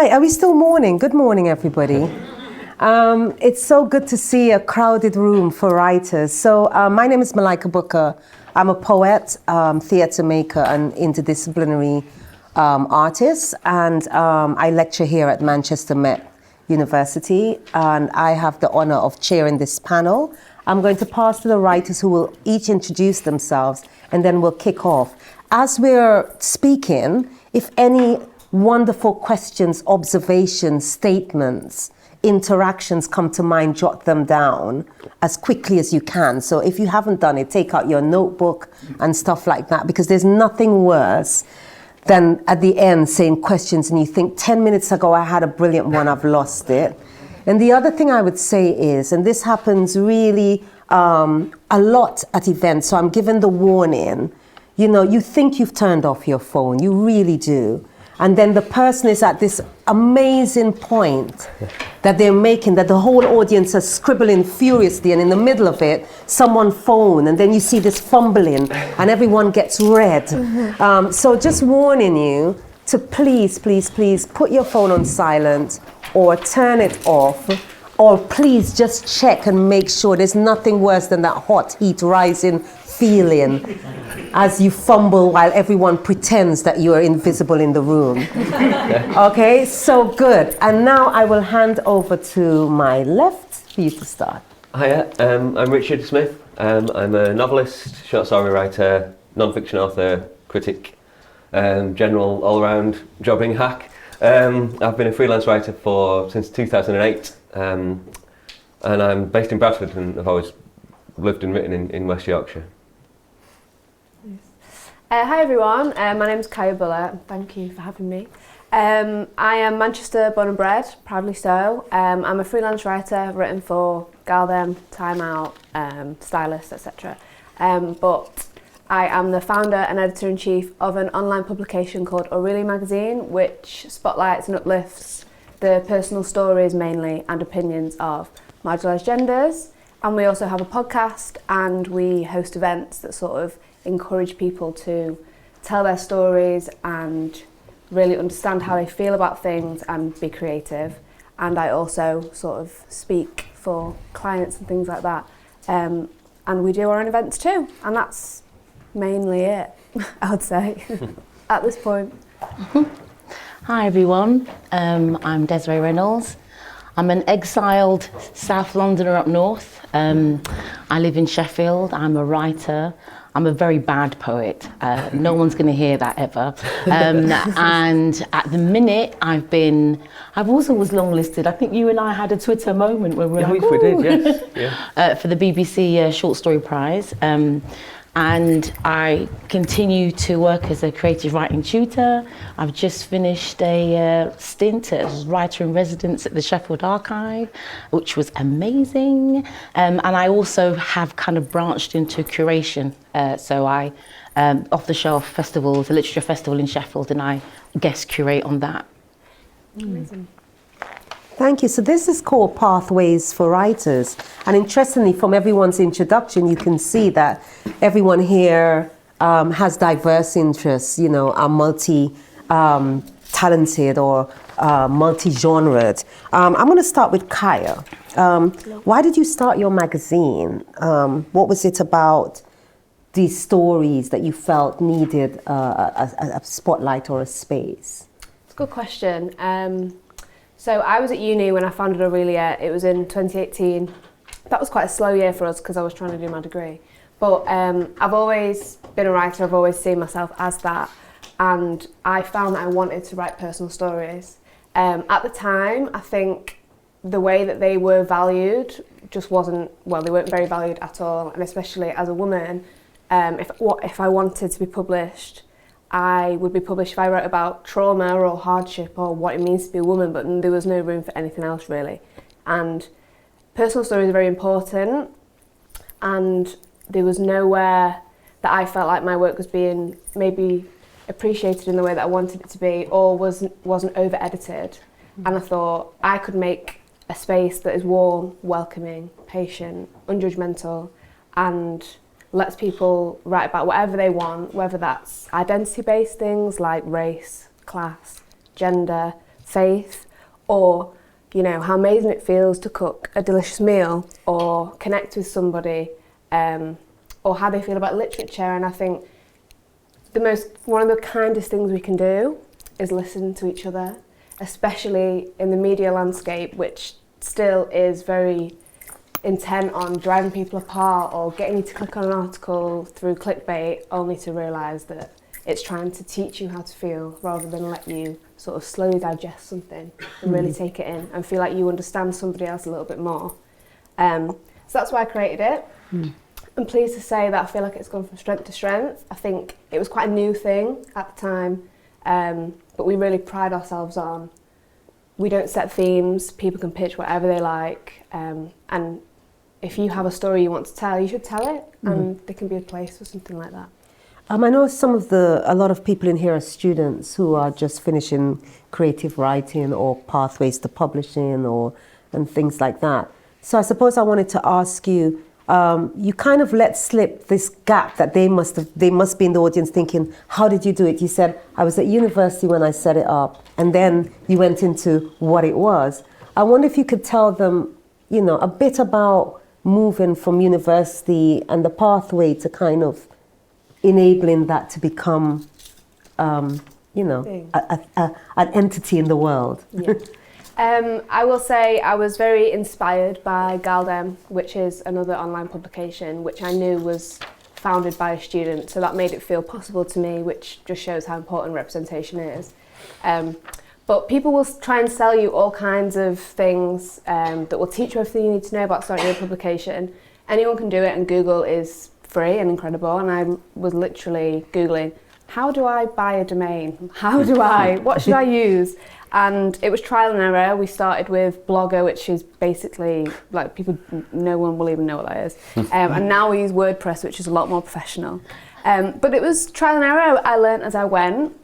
Right, are we still morning? Good morning, everybody. It's so good to see a crowded room for writers. So my name is Malika Booker. I'm a poet, theatre maker, and interdisciplinary artist, and I lecture here at Manchester Met University, and I have the honor of chairing this panel. I'm going to pass to the writers who will each introduce themselves, and then we'll kick off. As we're speaking, if any wonderful questions, observations, statements, interactions come to mind, jot them down as quickly as you can. So if you haven't done it, take out your notebook and stuff like that, because there's nothing worse than at the end saying questions and you think 10 minutes ago I had a brilliant one, I've lost it. And the other thing I would say is, and this happens really a lot at events, so I'm given the warning, you know, you think you've turned off your phone, you really do. And then the person is at this amazing point that they're making, that the whole audience is scribbling furiously, and in the middle of it, someone phone, and then you see this fumbling, and everyone gets red. So just warning you to please, please, please put your phone on silent, or turn it off, or please just check and make sure there's nothing worse than that hot heat rising feeling as you fumble while everyone pretends that you are invisible in the room. Okay, so good. And now I will hand over to my left for you to start. Hiya, I'm Richard Smyth. I'm a novelist, short story writer, non-fiction author, critic, general all-round jobbing hack. I've been a freelance writer since 2008, and I'm based in Bradford, and I've always lived and written in West Yorkshire. Hi everyone, my name's Kaya Buller. Thank you for having me. I am Manchester born and bred, proudly so. I'm a freelance writer, written for gal-dem, Time Out, Stylist, etc. But I am the founder and editor-in-chief of an online publication called Aurelia Magazine, which spotlights and uplifts the personal stories mainly and opinions of marginalised genders. And we also have a podcast, and we host events that sort of encourage people to tell their stories and really understand how they feel about things and be creative. And I also sort of speak for clients and things like that. And we do our own events too, and that's mainly it, I would say, at this point. Hi everyone, I'm Désirée Reynolds. I'm an exiled South Londoner up north. I live in Sheffield. I'm a writer. I'm a very bad poet. No one's going to hear that ever. And at the minute, I've also was longlisted. I think you and I had a Twitter moment where we were like, we did, yes. Yeah. For the BBC Short Story Prize. And I continue to work as a creative writing tutor. I've just finished a stint as writer-in-residence at the Sheffield Archive, which was amazing. And I also have kind of branched into curation. So I, off-the-shelf festivals, a literature festival in Sheffield, and I guest curate on that. Amazing. Thank you. So this is called Pathways for Writers. And interestingly, from everyone's introduction, you can see that everyone here has diverse interests, you know, are multi-talented or multi-genred. I'm going to start with Kaya. Why did you start your magazine? What was it about these stories that you felt needed a spotlight or a space? It's a good question. So I was at uni when I founded Aurelia. It was in 2018. That was quite a slow year for us because I was trying to do my degree. But I've always been a writer. I've always seen myself as that. And I found that I wanted to write personal stories. At the time, I think the way that they were valued just wasn't, well, they weren't very valued at all. And especially as a woman, if I wanted to be published, I would be published if I wrote about trauma or hardship or what it means to be a woman, but there was no room for anything else really. And personal stories are very important, and there was nowhere that I felt like my work was being maybe appreciated in the way that I wanted it to be, or wasn't over-edited. And I thought I could make a space that is warm, welcoming, patient, unjudgmental, and lets people write about whatever they want, whether that's identity-based things like race, class, gender, faith, or how amazing it feels to cook a delicious meal or connect with somebody, or how they feel about literature. And I think one of the kindest things we can do is listen to each other, especially in the media landscape, which still is very intent on driving people apart or getting you to click on an article through clickbait, only to realise that it's trying to teach you how to feel rather than let you sort of slowly digest something and really take it in and feel like you understand somebody else a little bit more. So that's why I created it. I'm pleased to say that I feel like it's gone from strength to strength. I think it was quite a new thing at the time, but we really pride ourselves on, we don't set themes, people can pitch whatever they like, and if you have a story you want to tell, you should tell it, and there can be a place for something like that. I know a lot of people in here are students who are just finishing creative writing or pathways to publishing and things like that. So I suppose I wanted to ask you, you kind of let slip this gap that they must be in the audience thinking, how did you do it? You said, I was at university when I set it up, and then you went into what it was. I wonder if you could tell them, a bit about moving from university and the pathway to kind of enabling that to become, an entity in the world. Yeah. I will say I was very inspired by gal-dem, which is another online publication, which I knew was founded by a student, so that made it feel possible to me, which just shows how important representation is. But people will try and sell you all kinds of things that will teach you everything you need to know about starting a publication. Anyone can do it, and Google is free and incredible, and I was literally Googling, how do I buy a domain? What should I use? And it was trial and error. We started with Blogger, which is basically like no one will even know what that is. And now we use WordPress, which is a lot more professional. But it was trial and error. I learned as I went.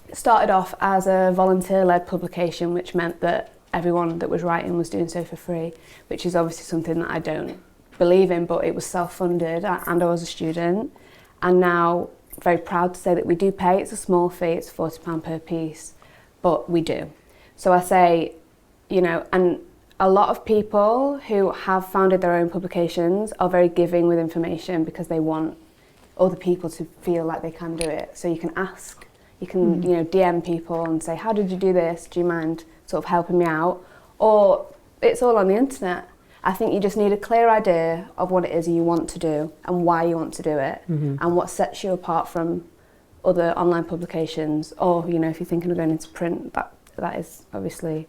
It started off as a volunteer-led publication, which meant that everyone that was writing was doing so for free, which is obviously something that I don't believe in, but it was self-funded and I was a student. And now, very proud to say that we do pay. It's a small fee, it's £40 per piece, but we do. So I say, and a lot of people who have founded their own publications are very giving with information because they want other people to feel like they can do it. So you can ask, you can DM people and say, how did you do this? Do you mind sort of helping me out? Or it's all on the internet. I think you just need a clear idea of what it is you want to do and why you want to do it, and what sets you apart from other online publications. Or, if you're thinking of going into print, that is obviously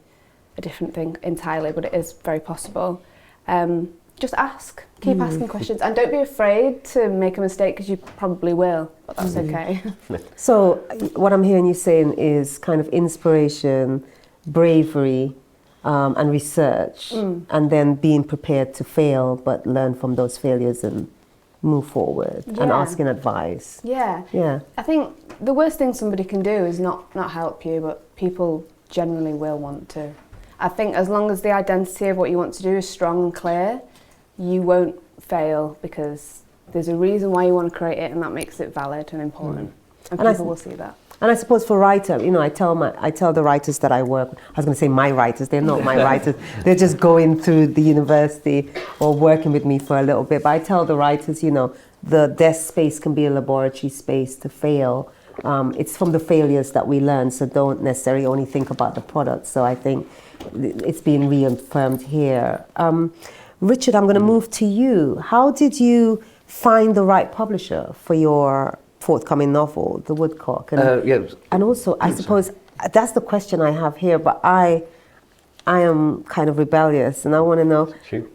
a different thing entirely, but it is very possible. Just ask, keep asking questions, and don't be afraid to make a mistake, because you probably will, but that's okay. So what I'm hearing you saying is kind of inspiration, bravery, and research, and then being prepared to fail, but learn from those failures and move forward, and asking advice. Yeah. I think the worst thing somebody can do is not help you, but people generally will want to. I think as long as the identity of what you want to do is strong and clear, you won't fail, because there's a reason why you want to create it, and that makes it valid and important, and people will see that. And I suppose for writer, I tell the writers that I work with, I was going to say my writers, they're not my writers, they're just going through the university or working with me for a little bit, but I tell the writers, the desk space can be a laboratory space to fail. It's from the failures that we learn, so don't necessarily only think about the product. So I think it's being reaffirmed here. Richard, I'm going to move to you. How did you find the right publisher for your forthcoming novel, The Woodcock? And also, I suppose that's the question I have here, but I am kind of rebellious, and I want to know,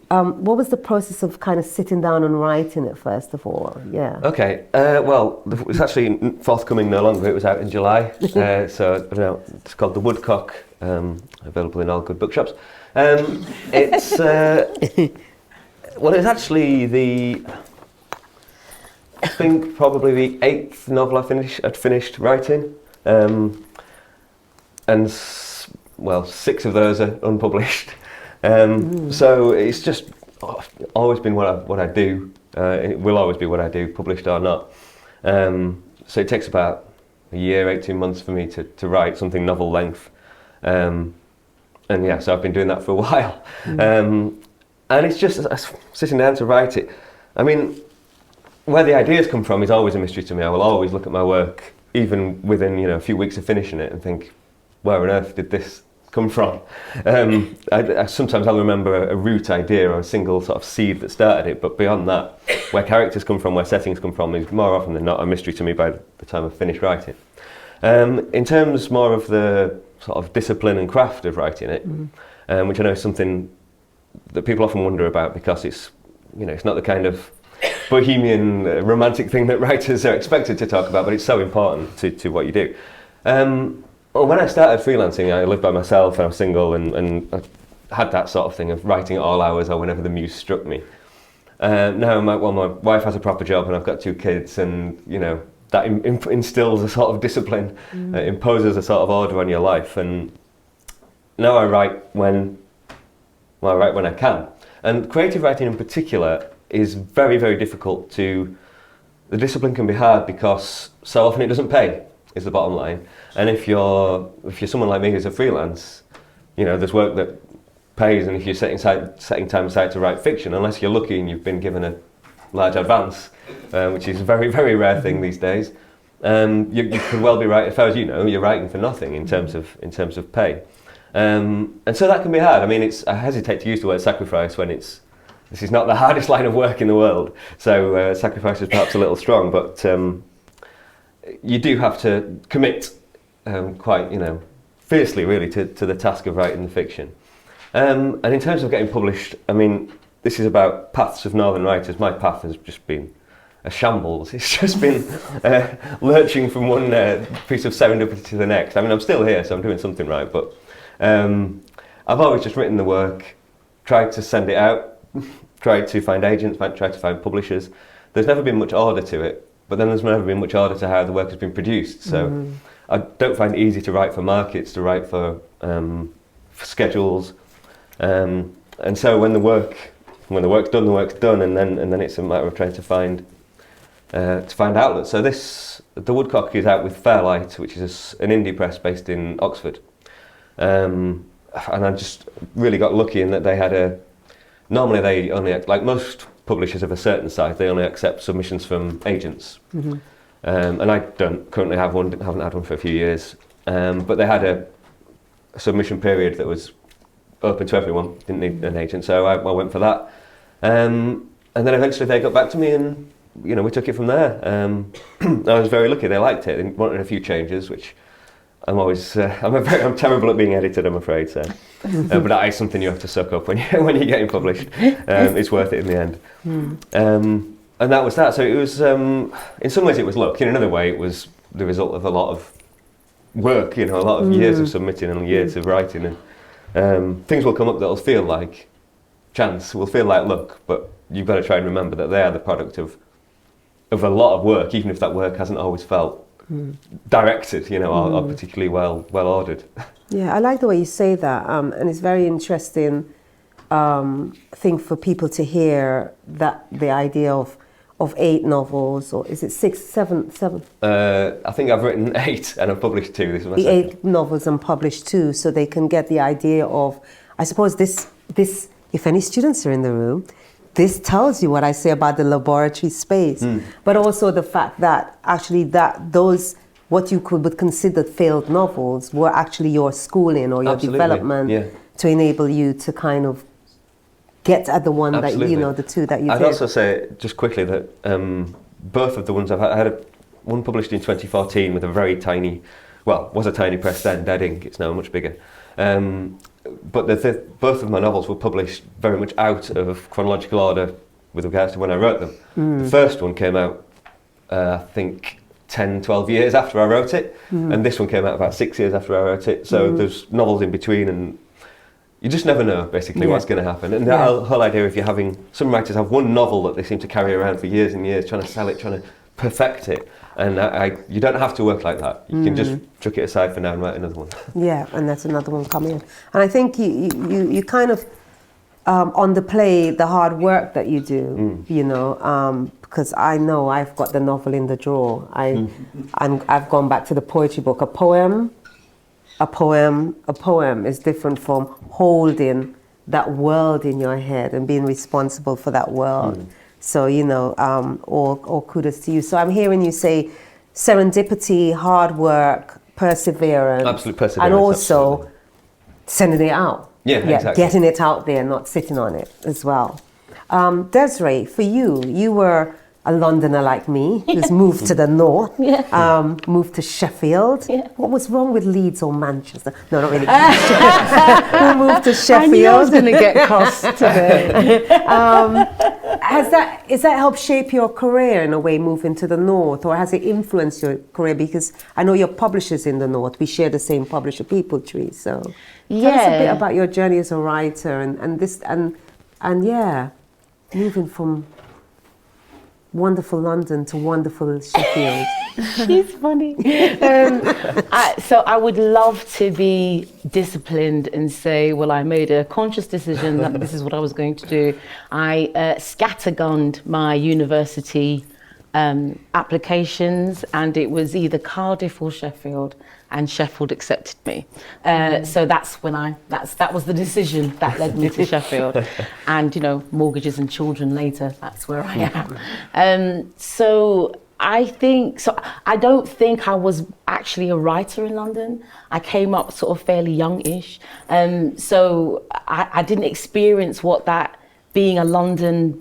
what was the process of kind of sitting down and writing it, first of all? Yeah. Okay, well, it's actually forthcoming no longer. It was out in July, so it's called The Woodcock, available in all good bookshops. It's, it's actually I think probably the 8th novel I'd finished writing, and 6 of those are unpublished. So it's just always been what I do. It will always be what I do, published or not. So it takes about a year, 18 months for me to write something novel length. And yeah, so I've been doing that for a while. And it's just sitting down to write it. I mean, where the ideas come from is always a mystery to me. I will always look at my work, even within a few weeks of finishing it, and think, where on earth did this come from? Sometimes I'll remember a root idea or a single sort of seed that started it, but beyond that, where characters come from, where settings come from, is more often than not a mystery to me by the time I've finished writing. In terms more of the sort of discipline and craft of writing it, which I know is something that people often wonder about, because it's not the kind of bohemian romantic thing that writers are expected to talk about, but it's so important to what you do. Well, when I started freelancing, I lived by myself and I was single, and I had that sort of thing of writing at all hours or whenever the muse struck me. Now my wife has a proper job and I've got 2 kids, and that instills a sort of discipline, imposes a sort of order on your life. And now I write when I can. And creative writing in particular is very, very difficult to... The discipline can be hard because so often it doesn't pay, is the bottom line. And if you're someone like me who's a freelance, there's work that pays, and if you're setting time aside to write fiction, unless you're lucky and you've been given a large advance, which is a very, very rare thing these days, you could well be writing, if I was you're writing for nothing in terms of pay. And so that can be hard. I mean, I hesitate to use the word sacrifice when this is not the hardest line of work in the world. So sacrifice is perhaps a little strong, but you do have to commit quite, fiercely really to the task of writing the fiction. And in terms of getting published, I mean, this is about paths of northern writers. My path has just been a shambles. It's just been lurching from one piece of serendipity to the next. I mean, I'm still here, so I'm doing something right, but I've always just written the work, tried to send it out, tried to find agents, tried to find publishers. There's never been much order to it, but then there's never been much order to how the work has been produced. So I don't find it easy to write for markets, to write for schedules. And so when the work's done, the work's done, and then it's a matter of trying to find outlets. So the Woodcock is out with Fairlight, which is an indie press based in Oxford. And I just really got lucky in that they had normally they only, like most publishers of a certain size, they only accept submissions from agents. And I don't currently have one, haven't had one for a few years. But they had a submission period that was open to everyone, didn't need an agent, so I went for that. And then eventually they got back to me, and we took it from there. I was very lucky, they liked it, they wanted a few changes, which I'm always, I'm terrible at being edited, I'm afraid, so. But that is something you have to suck up when you're getting published. It's worth it in the end. And that was that. So it was, in some ways it was luck. In another way it was the result of a lot of work, a lot of years of submitting and years of writing. And things will come up that'll feel like chance, will feel like luck, but you've got to try and remember that they are the product of a lot of work, even if that work hasn't always felt directed, or particularly well ordered. Yeah, I like the way you say that, and it's very interesting thing for people to hear, that the idea of 8 novels, or is it 6, 7? I think I've written 8 and I've published 2. This is my the second. 8 novels and published 2, so they can get the idea of, I suppose this, if any students are in the room, this tells you what I say about the laboratory space, but also the fact that actually those, what you would consider failed novels, were actually your schooling or your development to enable you to kind of get at the one that, the 2 that you did. I'd also say, just quickly, that both of the ones I've had one published in 2014 with a very tiny, was a tiny press then, Dead Ink, it's now much bigger. But both of my novels were published very much out of chronological order with regards to when I wrote them. The first one came out, I think, 10, 12 years after I wrote it, and this one came out about 6 years after I wrote it, so there's novels in between, and you just never know, basically, what's going to happen. And the whole idea of you having... Some writers have one novel that they seem to carry around for years and years, trying to sell it, trying to perfect it. And you don't have to work like that. You can just chuck it aside for now and write another one. Yeah, and that's another one coming in. And I think you kind of underplay the hard work that you do, because I know I've got the novel in the drawer. And I've gone back to the poetry book. A poem a poem is different from holding that world in your head and being responsible for that world. So, you know, all kudos to you. So I'm hearing you say serendipity, hard work, perseverance. Absolute perseverance. And also absolutely. sending it out. Yeah, exactly. Getting it out there, not sitting on it as well. Désirée, for you, you were a Londoner like me, who's moved to the north, moved to Sheffield. Yeah. What was wrong with Leeds or Manchester? No, not really. Who moved to Sheffield? I knew I was going to get crossed today. Has that helped shape your career in a way, moving to the north, or has it influenced your career? Because I know your publishers in the north, we share the same publisher, People Tree. So tell us a bit about your journey as a writer and moving from wonderful London to wonderful Sheffield. She's funny. So I would love to be disciplined and say, well, I made a conscious decision that this is what I was going to do. I scattergunned my university applications, and it was either Cardiff or Sheffield, and Sheffield accepted me. So that's when that was the decision that led me to Sheffield. And, you know, mortgages and children later, that's where I am. So I don't think I was actually a writer in London. I came up sort of fairly youngish. So I didn't experience what that being a London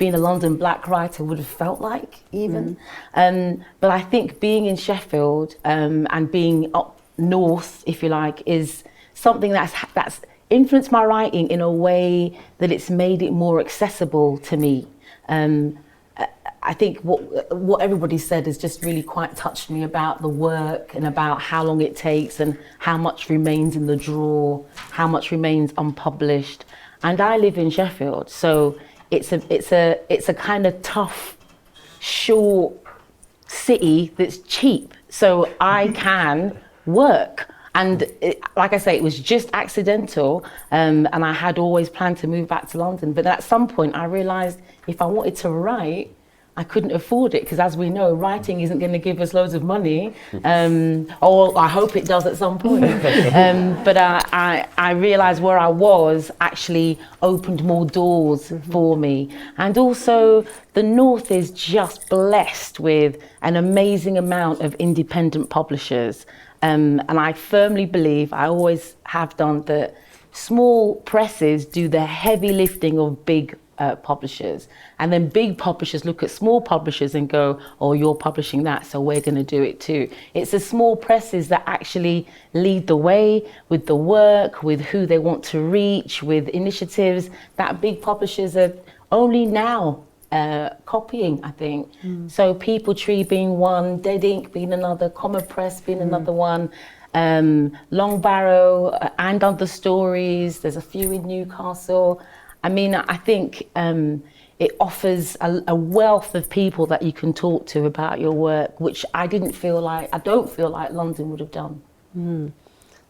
black writer would have felt like even. But I think being in Sheffield and being up north, if you like, is something that's influenced my writing in a way that it's made it more accessible to me. I think what everybody said has just really quite touched me about the work and about how long it takes and how much remains in the drawer, how much remains unpublished. And I live in Sheffield, so it's a kind of tough, short city that's cheap. So I can work. And like I say, it was just accidental, and I had always planned to move back to London. But at some point, I realised if I wanted to write, I couldn't afford it, because as we know, writing isn't going to give us loads of money, or I hope it does at some point. But I realised where I was actually opened more doors for me. And also, the North is just blessed with an amazing amount of independent publishers. And I firmly believe, I always have done, that small presses do the heavy lifting of big publishers, and then big publishers look at small publishers and go, oh, you're publishing that, so we're going to do it too. It's the small presses that actually lead the way with the work, with who they want to reach, with initiatives that big publishers are only now copying, I think. So People Tree being one, Dead Ink being another, Comma Press being another one, Long Barrow and Other Stories, there's a few in Newcastle. I mean, I think it offers a wealth of people that you can talk to about your work, which I don't feel like London would have done.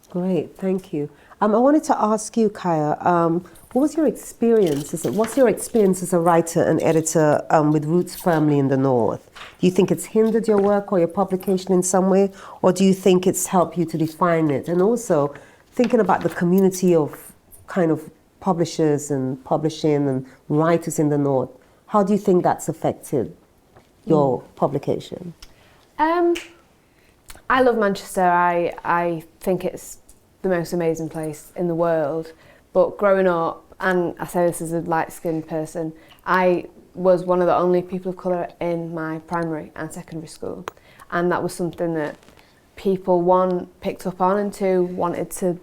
Great, thank you. I wanted to ask you, Kaya, what was your experience? What's your experience as a writer and editor with roots firmly in the North? Do you think it's hindered your work or your publication in some way, or do you think it's helped you to define it? And also, thinking about the community of kind of publishers and publishing and writers in the North, how do you think that's affected your publication? I love Manchester. I think it's the most amazing place in the world. But growing up, and I say this as a light-skinned person, I was one of the only people of colour in my primary and secondary school. And that was something that people, one, picked up on, and two, wanted to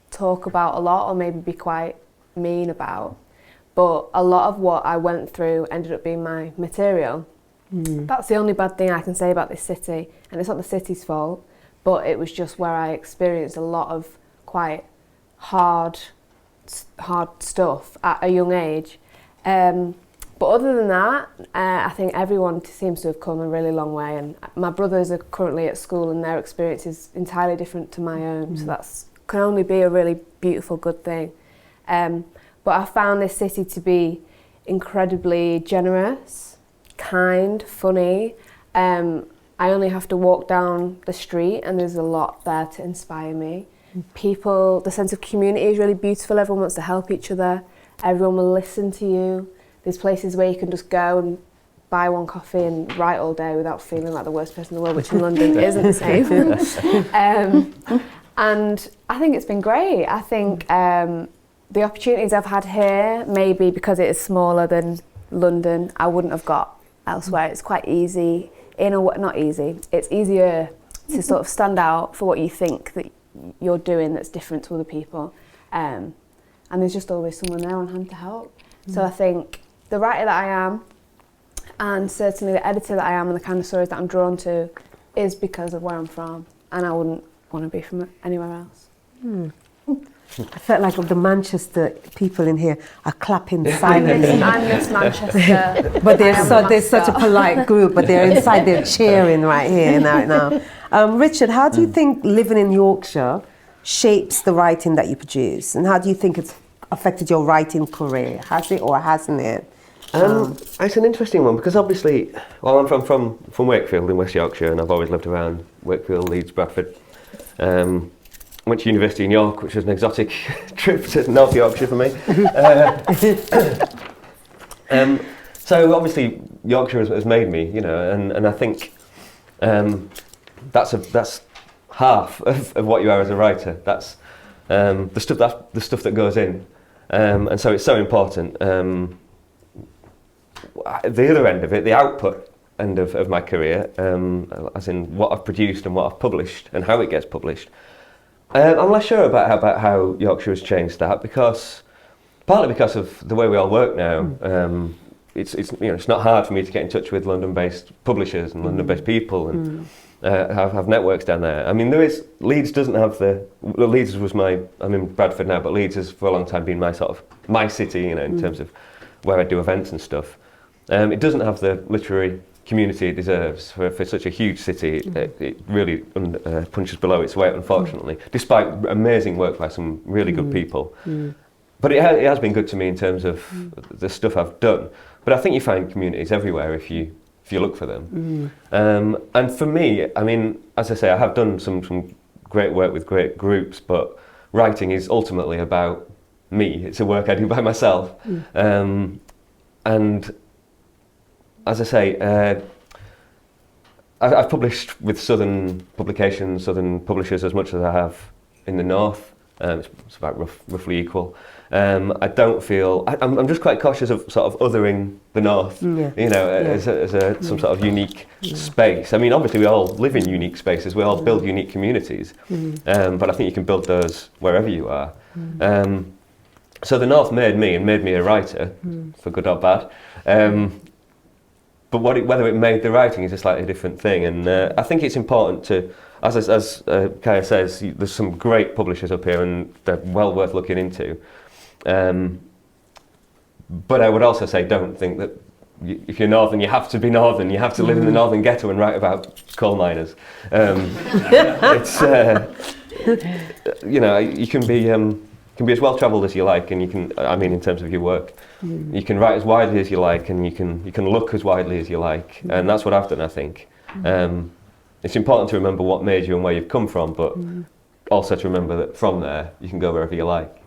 talk about a lot, or maybe be quite mean about. But a lot of what I went through ended up being my material. That's the only bad thing I can say about this city, and it's not the city's fault, but it was just where I experienced a lot of quite hard stuff at a young age. But other than that, I think everyone seems to have come a really long way, and my brothers are currently at school and their experience is entirely different to my own, so that's can only be a really beautiful, good thing. But I found this city to be incredibly generous, kind, funny. I only have to walk down the street and there's a lot there to inspire me. people, the sense of community is really beautiful. Everyone wants to help each other. Everyone will listen to you. There's places where you can just go and buy one coffee and write all day without feeling like the worst person in the world, which in London isn't the same. And I think it's been great. I think the opportunities I've had here, maybe because it is smaller than London, I wouldn't have got elsewhere. It's quite easy, not easy, it's easier to sort of stand out for what you think that you're doing that's different to other people. And there's just always someone there on hand to help. So I think the writer that I am, and certainly the editor that I am, and the kind of stories that I'm drawn to, is because of where I'm from, and I wouldn't want to be from anywhere else. I felt like the Manchester people in here are clapping silently. I miss Manchester. But they're such a polite group, but they're inside, they're cheering right here now. Richard, how do you think living in Yorkshire shapes the writing that you produce? And how do you think it's affected your writing career? Has it or hasn't it? It's an interesting one because obviously, well, I'm from Wakefield in West Yorkshire, and I've always lived around Wakefield, Leeds, Bradford. Went to university in York, which was an exotic trip to North Yorkshire for me. So obviously Yorkshire has made me, you know, and I think that's half of what you are as a writer. That's the stuff that goes in, and so it's so important. The other end of it, the output end of my career, as in what I've produced and what I've published and how it gets published. I'm less sure about how Yorkshire has changed that, partly because of the way we all work now. It's not hard for me to get in touch with London-based publishers and London-based people and have networks down there. I mean, Leeds doesn't have Leeds was I'm in Bradford now, but Leeds has for a long time been my city, you know, in terms of where I do events and stuff. It doesn't have the literary community it deserves for such a huge city. It really punches below its weight, unfortunately, despite amazing work by some really good people. But it has been good to me in terms of the stuff I've done. But I think you find communities everywhere if you look for them. And for me, I mean, as I say, I have done some great work with great groups, but writing is ultimately about me. It's a work I do by myself. And as I say, I've published with southern publications, southern publishers as much as I have in the north. It's about roughly equal. I don't feel I'm just quite cautious of sort of othering the north, you know, as some sort of unique space. I mean, obviously we all live in unique spaces. We all build unique communities, but I think you can build those wherever you are. So the north made me a writer, for good or bad. But whether it made the writing is a slightly different thing, and I think it's important to, as Kaya says, there's some great publishers up here, and they're well worth looking into. But I would also say, don't think that if you're northern, you have to be northern. You have to live in the northern ghetto and write about coal miners. It's you know, you can be as well travelled as you like, and you can. I mean, in terms of your work. You can write as widely as you like, and you can look as widely as you like, and that's what I've done, I think. It's important to remember what made you and where you've come from, but also to remember that from there you can go wherever you like.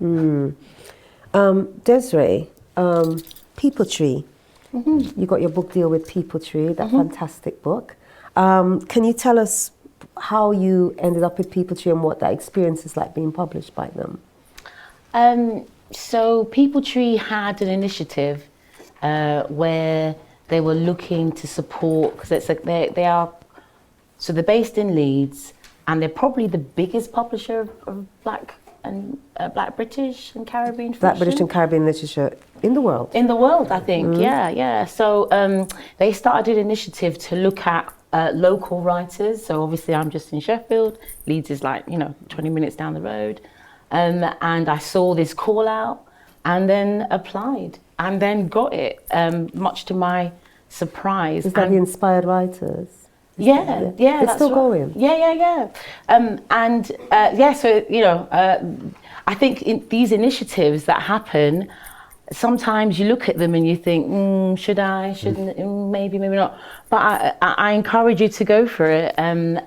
Désirée, People Tree. You got your book deal with People Tree, that fantastic book. Can you tell us how you ended up with People Tree and what that experience is like being published by them? So People Tree had an initiative where they were looking to support, because it's like they're based in Leeds, and they're probably the biggest publisher of Black British and Caribbean fiction. Black British and Caribbean literature in the world. In the world, I think. Yeah. So they started an initiative to look at local writers. So obviously I'm just in Sheffield. Leeds is 20 minutes down the road. And I saw this call out and then applied and then got it, much to my surprise. Is that the Inspired Writers? Yeah. It's still going? Yeah. So, I think in these initiatives that happen sometimes you look at them and you think, should I, shouldn't, maybe not. But I encourage you to go for it. And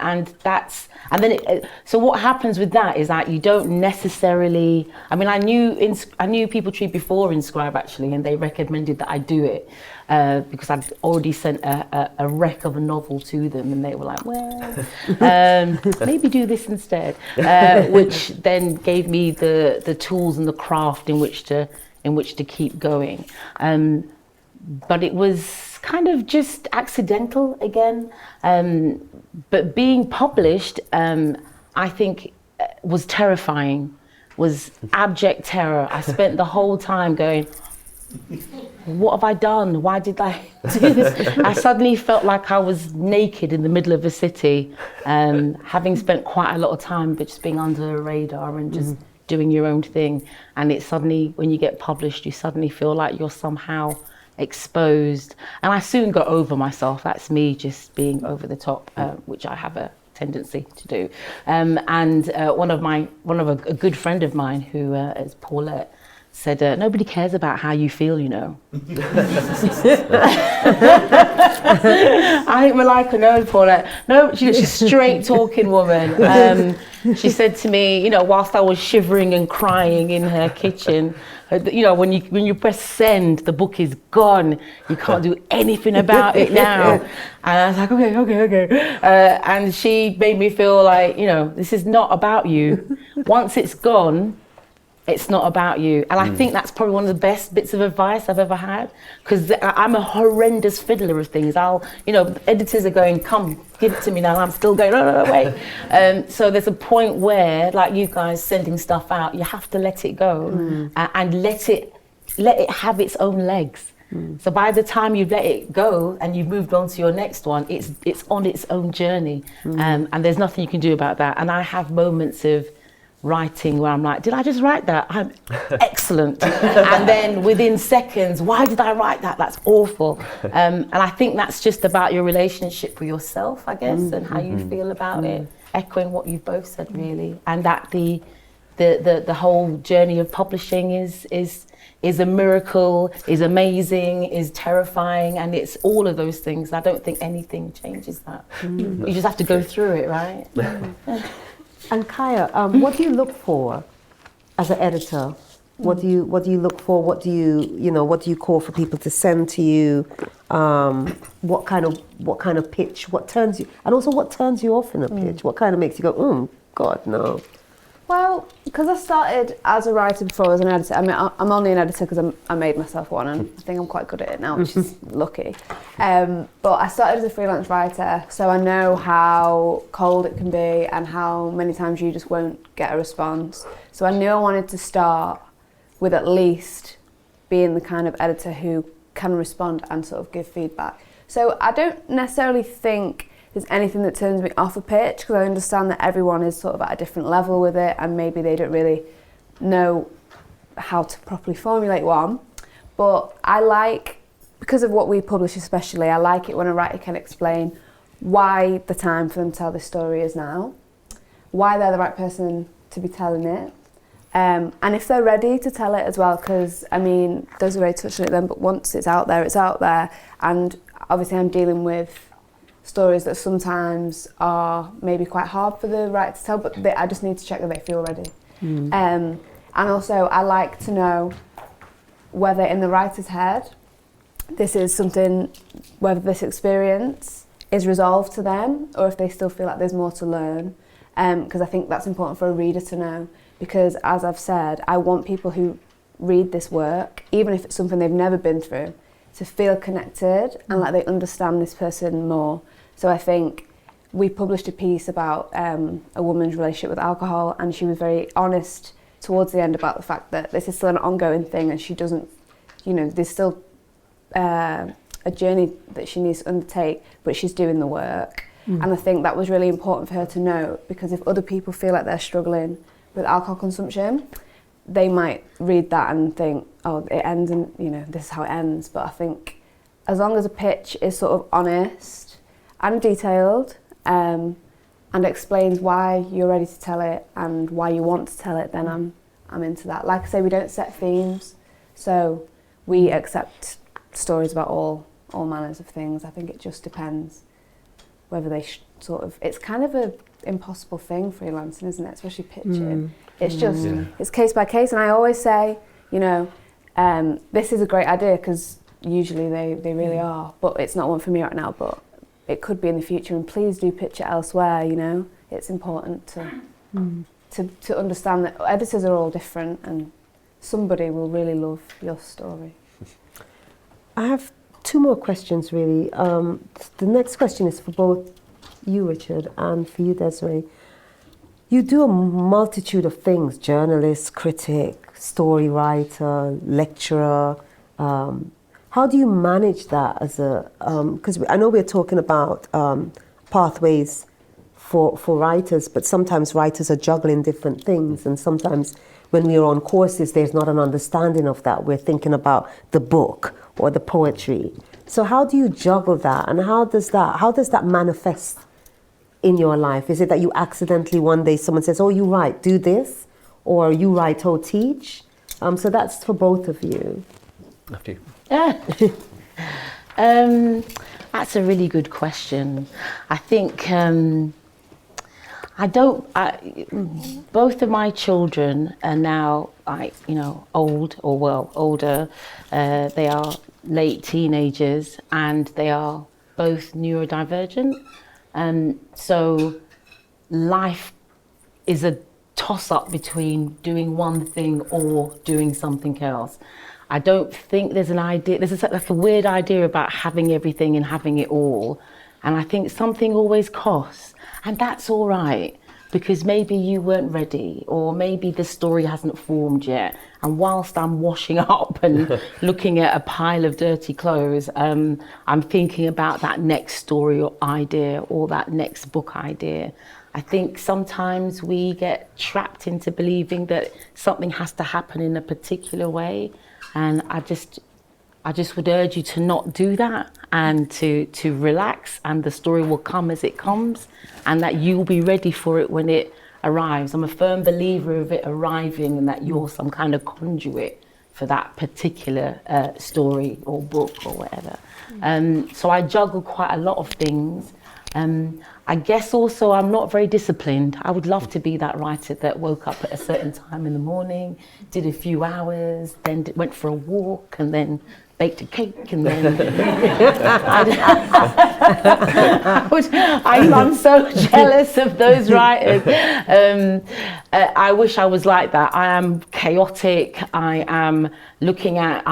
so what happens with that is that you don't necessarily, I mean, I knew People Tree before Inscribe actually, and they recommended that I do it because I'd already sent a rec of a novel to them, and they were like, well, maybe do this instead, which then gave me the tools and the craft in which to keep going. But it was kind of just accidental again. But being published, I think was terrifying, was abject terror. I spent the whole time going, what have I done? Why did I do this? I suddenly felt like I was naked in the middle of a city, having spent quite a lot of time just being under a radar and just doing your own thing. And it suddenly, when you get published, you suddenly feel like you're somehow exposed. And I soon got over myself. That's me just being over the top, which I have a tendency to do. And a good friend of mine who is Paulette said, nobody cares about how you feel, you know. I think Malika knows Paulette. No, she's a straight talking woman. She said to me, you know, whilst I was shivering and crying in her kitchen, you know, when you press send, the book is gone. You can't do anything about it now. And I was like, okay. And she made me feel like, you know, this is not about you. Once it's gone, it's not about you. And I think that's probably one of the best bits of advice I've ever had, because I'm a horrendous fiddler of things. Editors are going, come, give it to me now. I'm still going, no, wait. So there's a point where, like you guys sending stuff out, you have to let it go and let it have its own legs. So by the time you let it go and you've moved on to your next one, it's on its own journey. And there's nothing you can do about that. And I have moments of writing where I'm like, did I just write that? I'm excellent. And then within seconds, why did I write that? That's awful. And I think that's just about your relationship with yourself, I guess, and how you feel about it, echoing what you've both said, really. And that the whole journey of publishing is a miracle, is amazing, is terrifying, and it's all of those things. I don't think anything changes that. You just have to go through it, right? And Kaya, what do you look for as an editor? What do you look for? What do you call for people to send to you? What kind of pitch? What turns you? And also, what turns you off in a pitch? What kind of makes you go, God, no? Well, because I started as a writer before I was an editor. I mean, I'm only an editor because I made myself one, and I think I'm quite good at it now, which is lucky. But I started as a freelance writer, so I know how cold it can be and how many times you just won't get a response. So I knew I wanted to start with at least being the kind of editor who can respond and sort of give feedback. So I don't necessarily think there's anything that turns me off a pitch, because I understand that everyone is sort of at a different level with it, and maybe they don't really know how to properly formulate one. But I like, because of what we publish especially, I like it when a writer can explain why the time for them to tell this story is now, why they're the right person to be telling it, and if they're ready to tell it as well, because, I mean, Désirée touched on it then, but once it's out there, and obviously I'm dealing with stories that sometimes are maybe quite hard for the writer to tell, but I just need to check that they feel ready. And also I like to know whether in the writer's head this is something, whether this experience is resolved to them or if they still feel like there's more to learn, because I think that's important for a reader to know, because as I've said, I want people who read this work, even if it's something they've never been through, to feel connected and like they understand this person more. So I think we published a piece about a woman's relationship with alcohol, and she was very honest towards the end about the fact that this is still an ongoing thing, and she doesn't, there's still a journey that she needs to undertake, but she's doing the work. And I think that was really important for her to know, because if other people feel like they're struggling with alcohol consumption, they might read that and think, oh, it ends and, this is how it ends. But I think as long as a pitch is sort of honest and detailed, and explains why you're ready to tell it and why you want to tell it, then I'm into that. Like I say, we don't set themes, So we accept stories about all manners of things. I think it just depends whether they it's kind of a impossible thing, freelancing, isn't it? Especially pitching. It's just, it's case by case. And I always say, you know, this is a great idea, because usually they really are, but it's not one for me right now, but it could be in the future, and please do pitch it elsewhere, you know. It's important to understand that editors are all different, and somebody will really love your story. I have two more questions, really. The next question is for both you, Richard, and for you, Désirée. You do a multitude of things: journalist, critic, story writer, lecturer. How do you manage that as a, because I know we're talking about pathways for writers, but sometimes writers are juggling different things, and sometimes when we're on courses, there's not an understanding of that. We're thinking about the book or the poetry. So how do you juggle that, and how does that manifest in your life? Is it that you accidentally one day someone says, "Oh, you write, do this," or "You write, oh, teach"? So that's for both of you. After you. That's a really good question. I think both of my children are now, older. They are late teenagers, and they are both neurodivergent. So life is a toss-up between doing one thing or doing something else. I don't think there's an idea, there's like a weird idea about having everything and having it all. And I think something always costs, and that's all right, because maybe you weren't ready, or maybe the story hasn't formed yet. And whilst I'm washing up and looking at a pile of dirty clothes, I'm thinking about that next story or idea, or that next book idea. I think sometimes we get trapped into believing that something has to happen in a particular way. And I just would urge you to not do that, and to relax, and the story will come as it comes, and that you'll be ready for it when it arrives. I'm a firm believer of it arriving, and that you're some kind of conduit for that particular story or book or whatever. So I juggle quite a lot of things. I guess also I'm not very disciplined. I would love to be that writer that woke up at a certain time in the morning, did a few hours, then went for a walk, and then baked a cake, and then I'm so jealous of those writers. I wish I was like that. I am chaotic. I am looking at,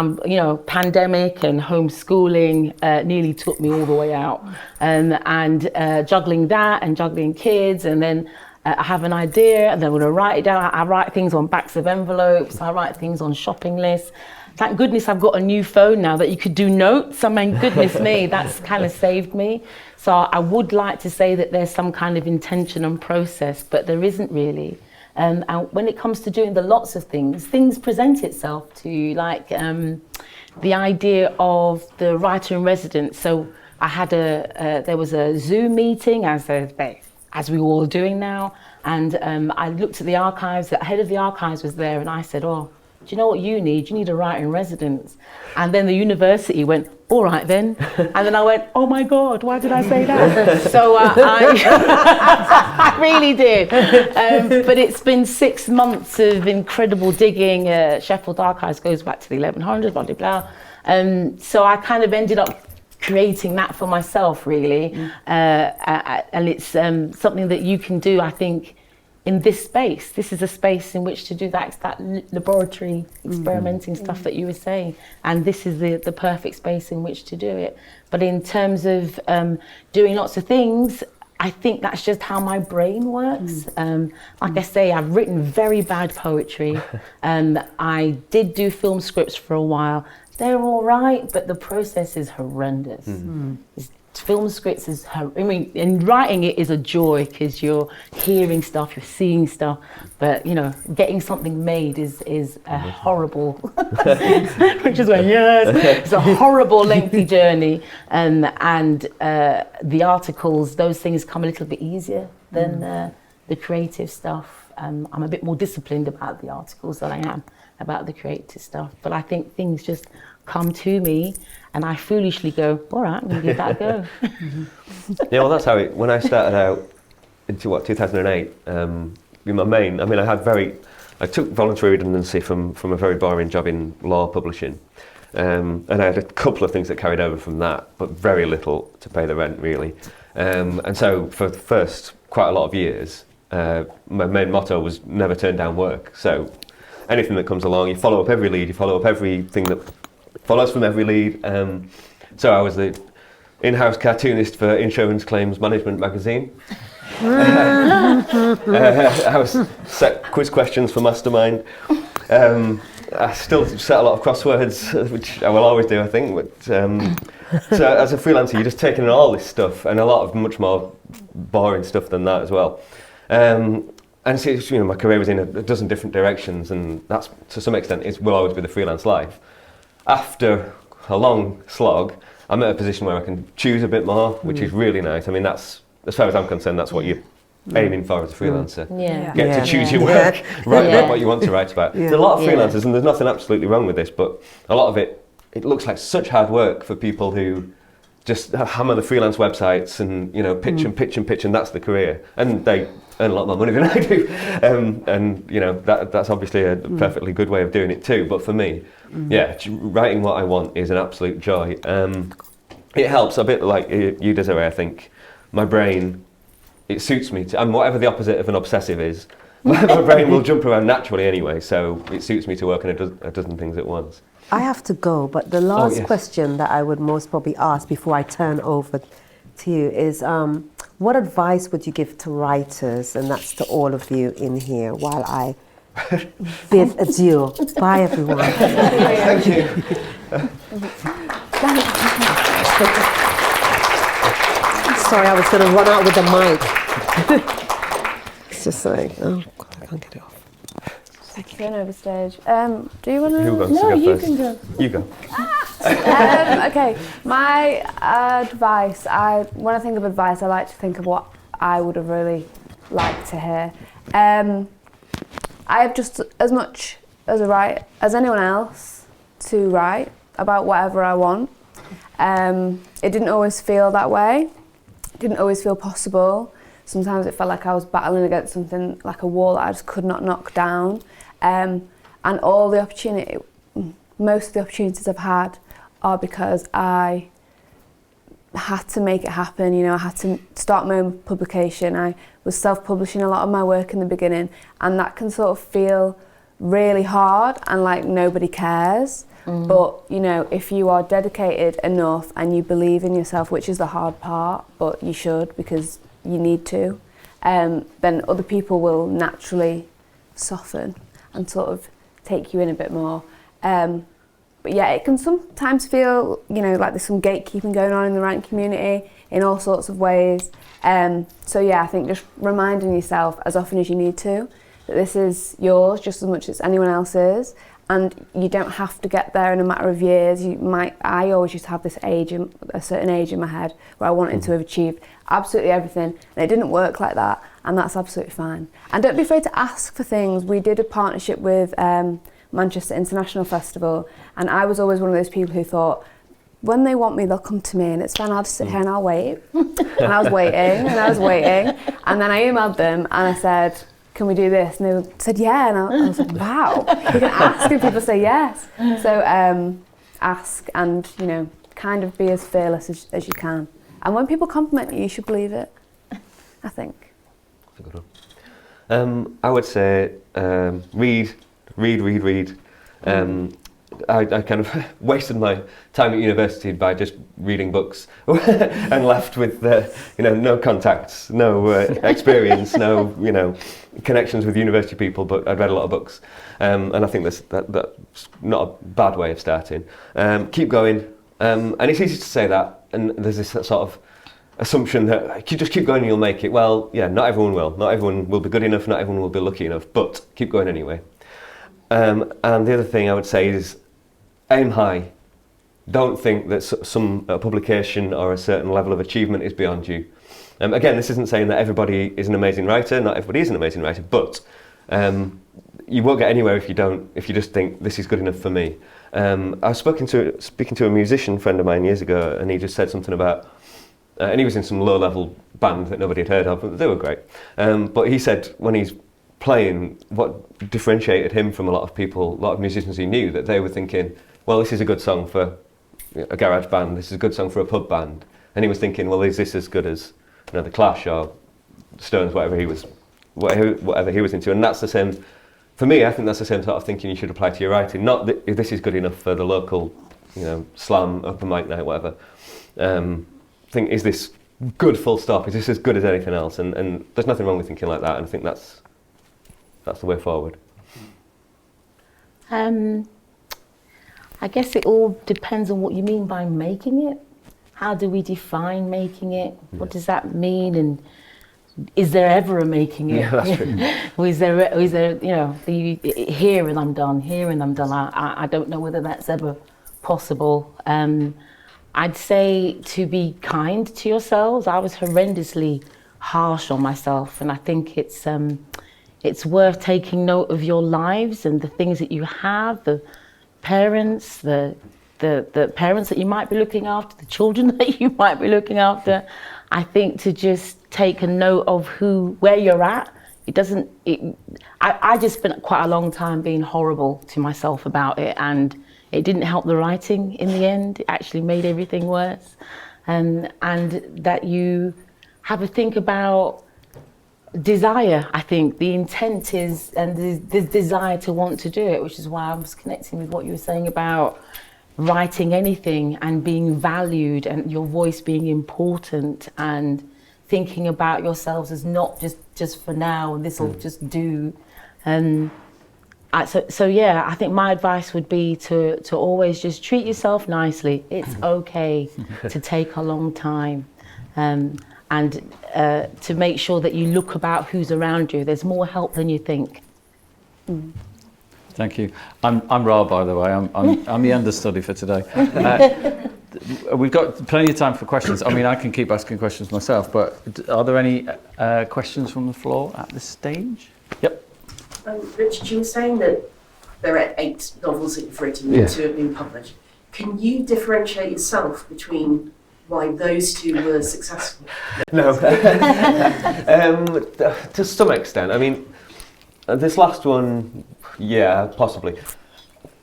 pandemic and homeschooling nearly took me all the way out, and juggling that and juggling kids, and then I have an idea, and then I'm going to write it down. I write things on backs of envelopes. I write things on shopping lists. Thank goodness I've got a new phone now that you could do notes. I mean, goodness me, that's kind of saved me. So I would like to say that there's some kind of intention and process, but there isn't really. And when it comes to doing the lots of things present itself to you, like the idea of the writer in residence. So I had there was a Zoom meeting, as we all are doing now, and I looked at the archives. The head of the archives was there, and I said, "Oh, do you know what you need? You need a writer in residence." And then the university went, "All right then." And then I went, "Oh my God, why did I say that?" So I really did. But it's been 6 months of incredible digging. Sheffield Archives goes back to the 1100s, blah, blah, blah. So I kind of ended up creating that for myself, really. And it's something that you can do, I think, in this space. This is a space in which to do that. It's that laboratory experimenting stuff that you were saying, and this is the perfect space in which to do it. But in terms of doing lots of things, I think that's just how my brain works. Like I say, I've written very bad poetry. I did do film scripts for a while. They're all right, but the process is horrendous. Film scripts is, and writing it is a joy, because you're hearing stuff, you're seeing stuff, but getting something made is a horrible, which is when, yes, it's a horrible lengthy journey, and the articles, those things come a little bit easier than the creative stuff. I'm a bit more disciplined about the articles than I am about the creative stuff. But I think things just come to me and I foolishly go, all right, I'm going to give that a go. Yeah, well, that's how it, when I started out into 2008, I took voluntary redundancy from a very boring job in law publishing. And I had a couple of things that carried over from that, but very little to pay the rent, really. And so for the first quite a lot of years, my main motto was never turn down work. So anything that comes along, you follow up every lead, you follow up everything that follows from every lead. So I was the in-house cartoonist for Insurance Claims Management Magazine. I was set quiz questions for Mastermind. I still set a lot of crosswords, which I will always do, I think. But so as a freelancer, you're just taking in all this stuff and a lot of much more boring stuff than that as well. And so, you know, my career was in a dozen different directions, and that's to some extent will always be the freelance life. After a long slog, I'm at a position where I can choose a bit more, which is really nice. I mean, that's, as far as I'm concerned, that's what you're aiming for as a freelancer. Yeah. Get to choose your work, write what you want to write about. There's a lot of freelancers, and there's nothing absolutely wrong with this, but a lot of it looks like such hard work for people who just hammer the freelance websites and, you know, pitch and pitch and pitch, and that's the career. And they earn a lot more money than I do. And you know, that's obviously a perfectly good way of doing it too. But for me, writing what I want is an absolute joy. It helps a bit like you, Désirée, I think. My brain, it suits me. I'm whatever the opposite of an obsessive is. My brain will jump around naturally anyway, so it suits me to work on a dozen things at once. I have to go, but the last question that I would most probably ask before I turn over to you is, what advice would you give to writers, and that's to all of you in here, while I bid adieu. Bye, everyone. Thank you. Sorry, I was going to run out with the mic. It's just like, oh God, I can't get it off. Going over stage. Do you want to? Who wants No, to go you first? can go. You go. Okay, my advice, when I think of advice, I like to think of what I would have really liked to hear. I have just as much as as anyone else to write about whatever I want. It didn't always feel that way. It didn't always feel possible. Sometimes it felt like I was battling against something like a wall that I just could not knock down. And all the most of the opportunities I've had are because I had to make it happen. You know, I had to start my own publication. I was self-publishing a lot of my work in the beginning, and that can sort of feel really hard and like nobody cares. But, you know, if you are dedicated enough and you believe in yourself, which is the hard part, but you should because you need to, then other people will naturally soften and sort of take you in a bit more. But yeah, it can sometimes feel, you know, like there's some gatekeeping going on in the writing community in all sorts of ways. So yeah, I think just reminding yourself as often as you need to that this is yours just as much as anyone else's, and you don't have to get there in a matter of years. I always used to have this a certain age in my head where I wanted to have achieved absolutely everything, and it didn't work like that, and that's absolutely fine. And don't be afraid to ask for things. We did a partnership with Manchester International Festival, and I was always one of those people who thought, when they want me, they'll come to me, and it's fine, I'll just sit here and I'll wait. And I was waiting, and I was waiting, and then I emailed them, and I said, can we do this? And they said, yeah, and I was like, wow, you can ask and people say yes. So ask and, you know, kind of be as fearless as you can. And when people compliment you, you should believe it, I think. That's a good one. I would say read. I kind of wasted my time at university by just reading books and left with you know, no contacts, no experience, no, you know, connections with university people, but I'd read a lot of books, and I think that's not a bad way of starting. Keep going, and it's easy to say that, and there's this sort of assumption that you just keep going and you'll make it. Well, yeah, not everyone will. Not everyone will be good enough, not everyone will be lucky enough, but keep going anyway. And the other thing I would say is aim high. Don't think that some publication or a certain level of achievement is beyond you. Again, this isn't saying that everybody is an amazing writer, not everybody is an amazing writer, but you won't get anywhere if you just think this is good enough for me. I was speaking to a musician friend of mine years ago, and he just said something about, and he was in some low-level band that nobody had heard of, but they were great. But he said when he's playing, what differentiated him from a lot of musicians he knew, that they were thinking, well, this is a good song for a garage band, this is a good song for a pub band. And he was thinking, well, is this as good as the Clash or Stones, whatever he was into? And that's the same, for me, I think that's the same sort of thinking you should apply to your writing. Not that if this is good enough for the local, slam, open mic night, whatever. Think, is this good full stop? Is this as good as anything else? And there's nothing wrong with thinking like that, and I think that's the way forward. I guess it all depends on what you mean by making it. How do we define making it? What does that mean? And is there ever a making it? Yeah, that's true. Or is there here and I'm done, here and I'm done? I don't know whether that's ever possible. I'd say to be kind to yourselves. I was horrendously harsh on myself, and I think it's worth taking note of your lives and the things that you have, the parents, the parents that you might be looking after, the children that you might be looking after. I think to just take a note of where you're at. I just spent quite a long time being horrible to myself about it, and it didn't help the writing in the end. It actually made everything worse. And that you have a think about desire. I think the intent is, and the desire to want to do it, which is why I was connecting with what you were saying about writing anything and being valued and your voice being important, and thinking about yourselves as not just for now and this will just do. So yeah, I think my advice would be to always just treat yourself nicely. It's okay to take a long time, and to make sure that you look about who's around you. There's more help than you think. Thank you. I'm Ra, by the way. I'm the understudy for today. We've got plenty of time for questions. I mean, I can keep asking questions myself, but are there any questions from the floor at this stage? Yep. Richard, you were saying that there are 8 novels that you've written and 2 have been published. Can you differentiate yourself between why those 2 were successful? No. To some extent. I mean, this last one, yeah, possibly.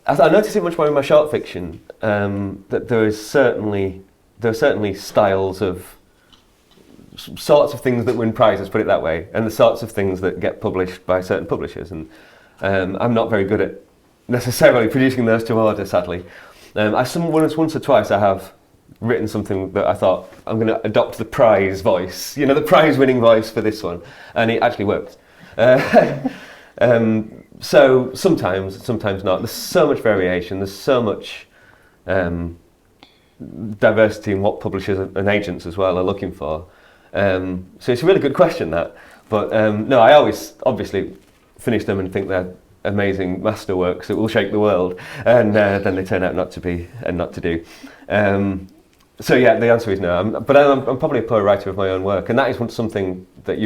I notice it much more in my short fiction, that there are certainly styles of sorts of things that win prizes, put it that way, and the sorts of things that get published by certain publishers, and I'm not very good at necessarily producing those to order, sadly. Once or twice I have written something that I thought, I'm going to adopt the prize voice, the prize-winning voice for this one, and it actually worked. So sometimes not. There's so much variation, there's so much diversity in what publishers and agents as well are looking for. So it's a really good question, that. But no, I always obviously finish them and think they're amazing masterworks that will shake the world, and then they turn out not to be and not to do. So yeah, the answer is no. But I'm probably a poor writer of my own work, and that is something that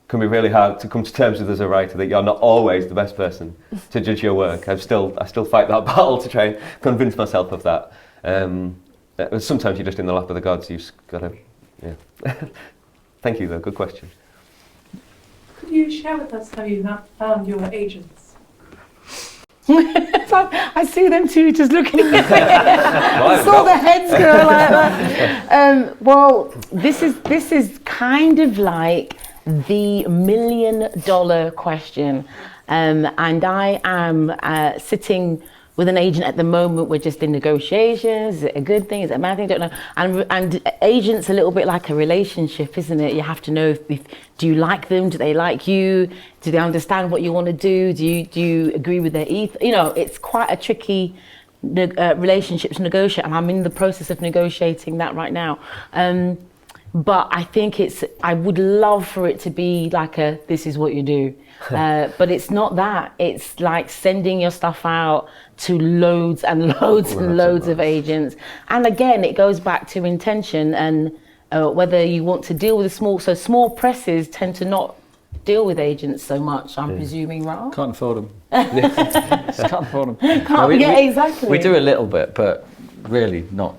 can be really hard to come to terms with as a writer, that you're not always the best person to judge your work. I still fight that battle to try and convince myself of that. Sometimes you're just in the lap of the gods. You've got to, yeah. Thank you though. Good question. Could you share with us how you have found your agents? I see them too, just looking at me. I saw the heads go like that. Well, this is kind of like the $1 million question, and I am sitting with an agent at the moment. We're just in negotiations. Is it a good thing? Is it a bad thing? Don't know. And agents a little bit like a relationship, isn't it? You have to know if do you like them? Do they like you? Do they understand what you want to do? Do you agree with their ethos? It's quite a tricky relationship to negotiate, and I'm in the process of negotiating that right now. But I think I would love for it to be like this is what you do. But it's not that. It's like sending your stuff out to loads and loads and loads of agents. And again, it goes back to intention and whether you want to deal with small presses tend to not deal with agents so much, I'm presuming, Ra? Can't afford them. Can't afford them. Exactly. We do a little bit, but really not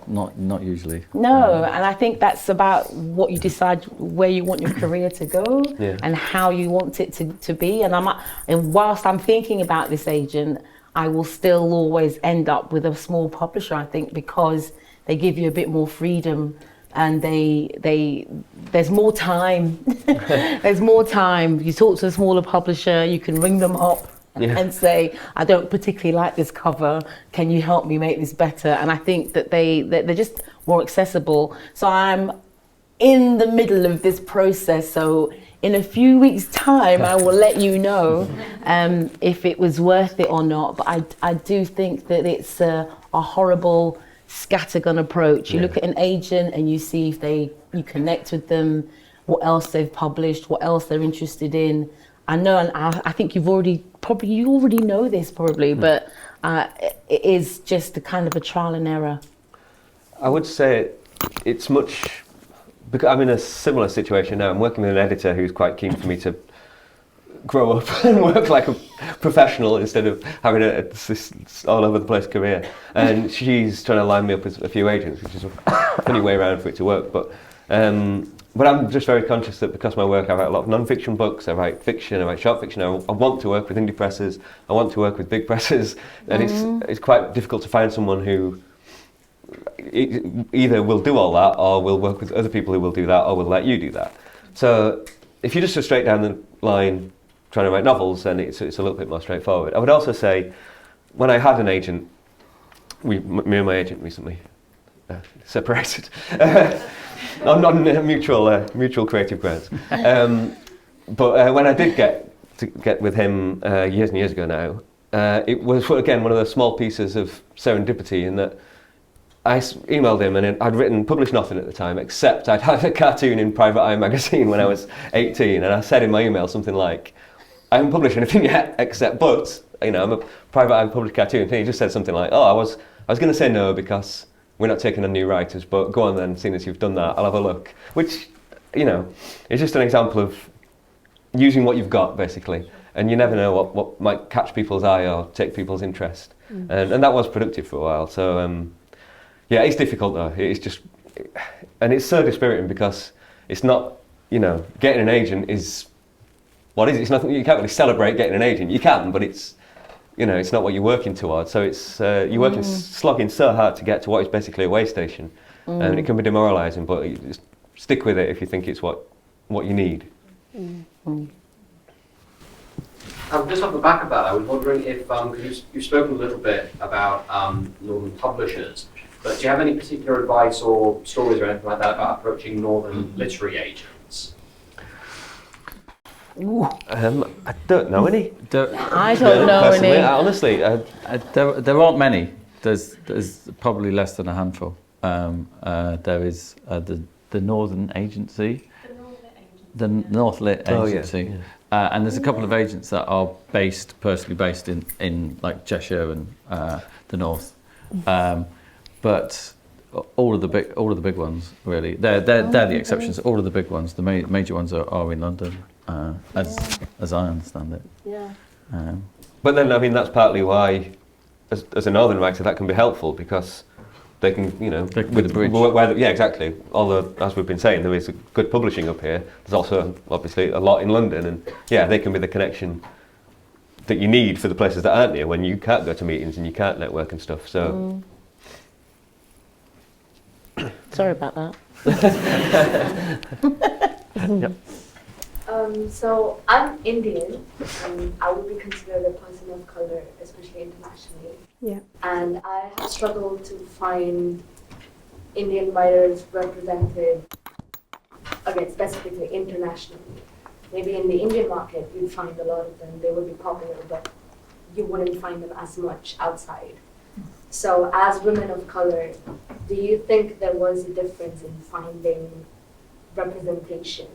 usually. No, and I think that's about what you decide where you want your career to go and how you want it to be. And whilst I'm thinking about this agent, I will still always end up with a small publisher, I think, because they give you a bit more freedom and there's more time. There's more time. You talk to a smaller publisher, you can ring them up and say, I don't particularly like this cover, can you help me make this better? And I think that they're just more accessible. So I'm in the middle of this process, so in a few weeks' time I will let you know if it was worth it or not. But I do think that it's a horrible scattergun approach. You look at an agent and you see if you connect with them, what else they've published, what else they're interested in. I know, and I think you already know this but it is just a kind of a trial and error. I would say it's much, because I'm in a similar situation now. I'm working with an editor who's quite keen for me to grow up and work like a professional instead of having this all over the place career. And she's trying to line me up with a few agents, which is a funny way around for it to work. But I'm just very conscious that because of my work, I write a lot of non-fiction books, I write fiction, I write short fiction. I want to work with indie presses, I want to work with big presses, and it's quite difficult to find someone who either will do all that or will work with other people who will do that or will let you do that. So if you're just a straight down the line trying to write novels, then it's a little bit more straightforward. I would also say, when I had an agent, me and my agent recently separated on mutual creative grounds. But when I did get with him years and years ago now, it was again one of those small pieces of serendipity in that I emailed him and I'd published nothing at the time, except I'd had a cartoon in Private Eye magazine when I was 18, and I said in my email something like, I haven't published anything yet, but I'm a Private Eye published cartoon. And he just said something like, I was going to say no because we're not taking on new writers, but go on then, seeing as you've done that, I'll have a look. Which, is just an example of using what you've got, basically. And you never know what might catch people's eye or take people's interest. And that was productive for a while. So, it's difficult though. It's just, and it's so dispiriting because it's not, getting an agent is, what is it? It's nothing, you can't really celebrate getting an agent. You can, but it's, it's not what you're working towards. So it's, you're working, slogging so hard to get to what is basically a way station. And it can be demoralising, but you just stick with it if you think it's what you need. Just off the back of that, I was wondering if, because you've spoken a little bit about northern publishers, but do you have any particular advice or stories or anything like that about approaching northern literary agents? I don't know any. I don't know any. Honestly, there aren't many. There's probably less than a handful. There is the Northern Agency. The Northlit Agency. And there's a couple of agents that are personally based in like Cheshire and the North. But all of the big ones really, they're the exceptions. All of the big ones, the major ones are in London, as I understand it. Yeah. But then that's partly why, as a northern writer, that can be helpful because they can, with the bridge. Exactly. Although, as we've been saying, there is good publishing up here. There's also obviously a lot in London, and they can be the connection that you need for the places that aren't near when you can't go to meetings and you can't network and stuff. So. Sorry about that. Yep. So I'm Indian, and I would be considered a person of color, especially internationally. Yeah. And I have struggled to find Indian writers represented, again, specifically internationally. Maybe in the Indian market, you'd find a lot of them, they would be popular, but you wouldn't find them as much outside. So as women of color, do you think there was a difference in finding representation?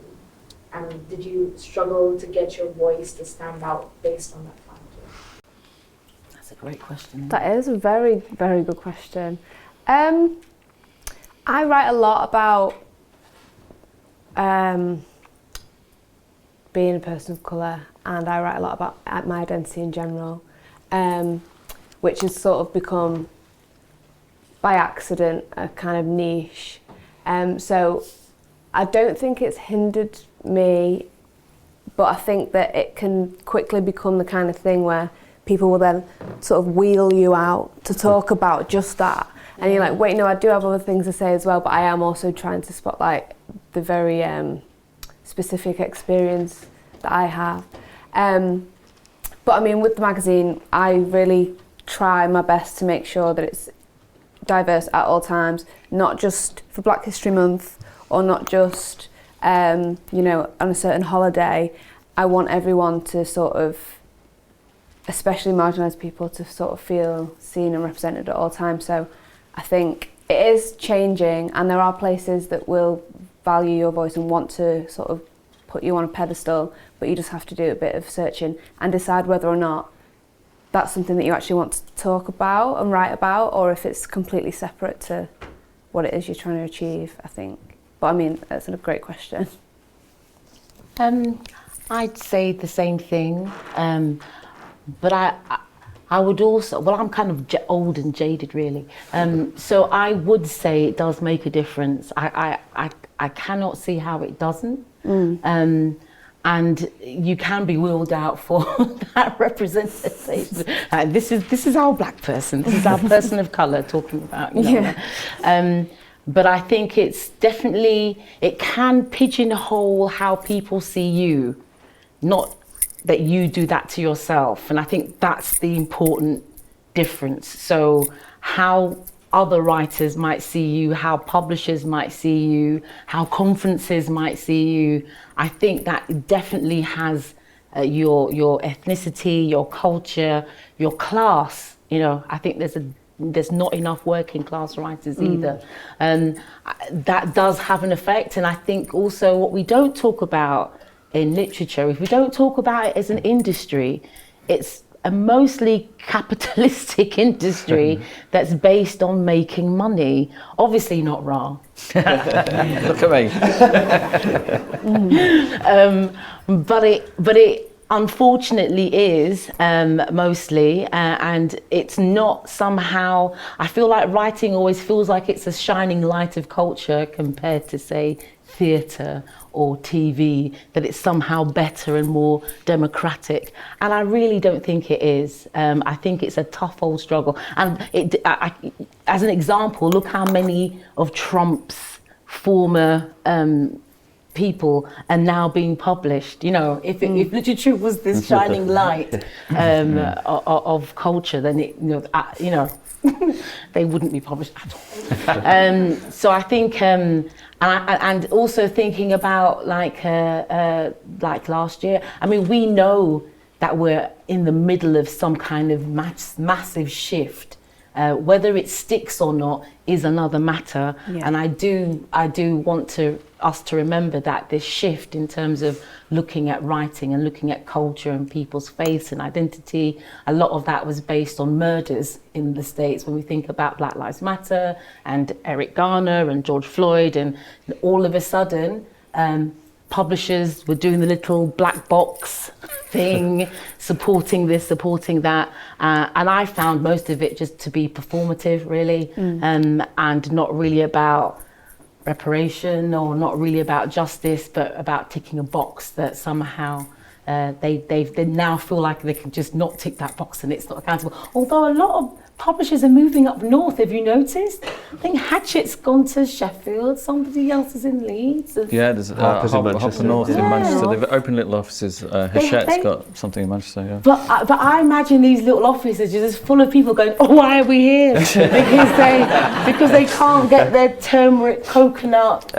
And did you struggle to get your voice to stand out based on that factor? That's a great question. That is a very, very good question. I write a lot about being a person of colour, and I write a lot about my identity in general, which has sort of become, by accident, a kind of niche. So I don't think it's hindered me, but I think that it can quickly become the kind of thing where people will then sort of wheel you out to talk about just that. And you're like, wait, no, I do have other things to say as well, but I am also trying to spotlight the very specific experience that I have. But I mean, with the magazine, I really try my best to make sure that it's diverse at all times, not just for Black History Month or not just, on a certain holiday. I want everyone to sort of, especially marginalised people, to sort of feel seen and represented at all times. So I think it is changing, and there are places that will value your voice and want to sort of put you on a pedestal, but you just have to do a bit of searching and decide whether or not that's something that you actually want to talk about and write about, or if it's completely separate to what it is you're trying to achieve, I think. But I mean, that's a great question. I'd say the same thing, but I would also, well, I'm kind of old and jaded, really. So I would say it does make a difference. I cannot see how it doesn't. And you can be wheeled out for that representation. This is our Black person. This is our person of colour talking about. But I think it's definitely, it can pigeonhole how people see you, not that you do that to yourself. And I think that's the important difference. So how other writers might see you, how publishers might see you, how conferences might see you, I think that definitely has your ethnicity, your culture, your class. I think there's not enough working class writers either. That does have an effect. And I think also what we don't talk about in literature, if we don't talk about it as an industry, it's a mostly capitalistic industry that's based on making money. Obviously not wrong. Look at me. But it unfortunately is mostly, and it's not somehow, I feel like writing always feels like it's a shining light of culture compared to, say, theatre or TV, that it's somehow better and more democratic. And I really don't think it is. I think it's a tough old struggle. And as an example, look how many of Trump's former people are now being published. If literature was this shining light of culture, then they wouldn't be published at all. So I think, and also thinking about like last year, I mean, we know that we're in the middle of some kind of massive shift. Whether it sticks or not is another matter. Yeah. And I do want us to remember that this shift in terms of looking at writing and looking at culture and people's faiths and identity, a lot of that was based on murders in the States. When we think about Black Lives Matter and Eric Garner and George Floyd, and all of a sudden, publishers were doing the little black box thing, supporting this, supporting that. And I found most of it just to be performative, really, and not really about reparation or not really about justice, but about ticking a box that somehow they now feel like they can just not tick that box and it's not accountable. Although a lot of publishers are moving up north, have you noticed? I think Hatchett's gone to Sheffield, somebody else is in Leeds. Yeah, there's Harper North in Manchester. They've opened little offices. Hachette's got something in Manchester, yeah. But I imagine these little offices are just full of people going, oh, why are we here? because they can't get their turmeric coconut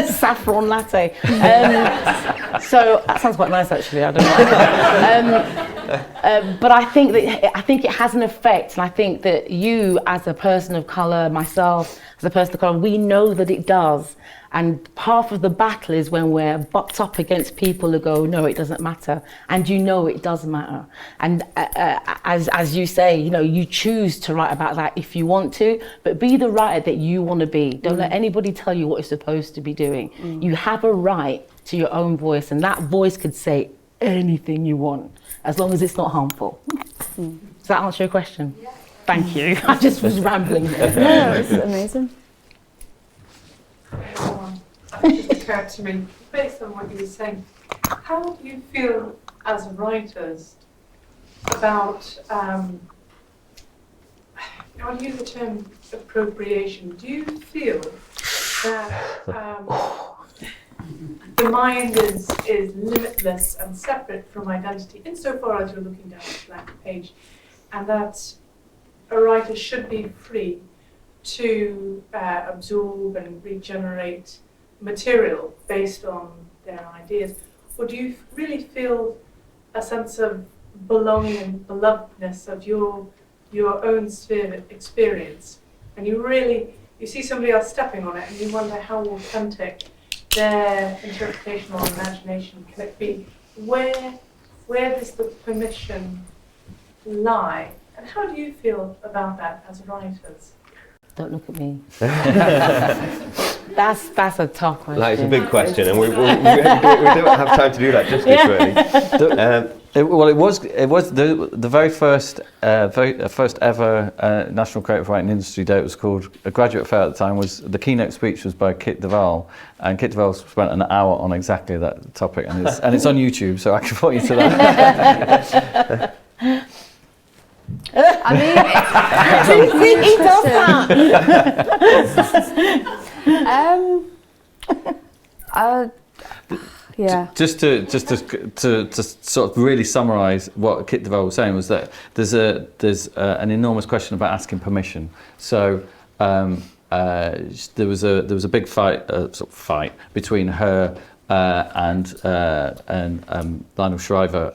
saffron latte. So that sounds quite nice, actually. I don't know. But I think it has an effect, and I think that you, as a person of colour, myself, as a person of colour, we know that it does. And half of the battle is when we're bucked up against people who go, no, it doesn't matter. And you know it does matter. And as you say, you know, you choose to write about that if you want to, but be the writer that you want to be. Don't let anybody tell you what you're supposed to be doing. You have a right to your own voice, and that voice could say anything you want, as long as it's not harmful. Does that answer your question? Yeah. Thank you. I just was rambling there. No, it's amazing. It just occurred to me, based on what you were saying, how do you feel as writers about, I'll use the term appropriation. Do you feel that the mind is limitless and separate from identity insofar as you're looking down a blank page, and that a writer should be free to absorb and regenerate material based on their ideas? Or do you really feel a sense of belonging and belovedness of your own sphere of experience, and you see somebody else stepping on it and you wonder how authentic their interpretation or imagination can it be? Where does the permission lie? And how do you feel about that as writers? Don't look at me. That's a tough question. That is a big question, and we don't have time to do that justice, really. It was the very first ever National Creative Writing Industry Day. It was called a Graduate Fair at the time. The keynote speech was by Kit Duvall, and Kit Duvall spent an hour on exactly that topic, and it's on YouTube, so I can point you to that. I mean, he does that. Yeah. Just to sort of really summarise what Kit Duvall was saying was that there's an enormous question about asking permission. So there was a big fight between her and Lionel Shriver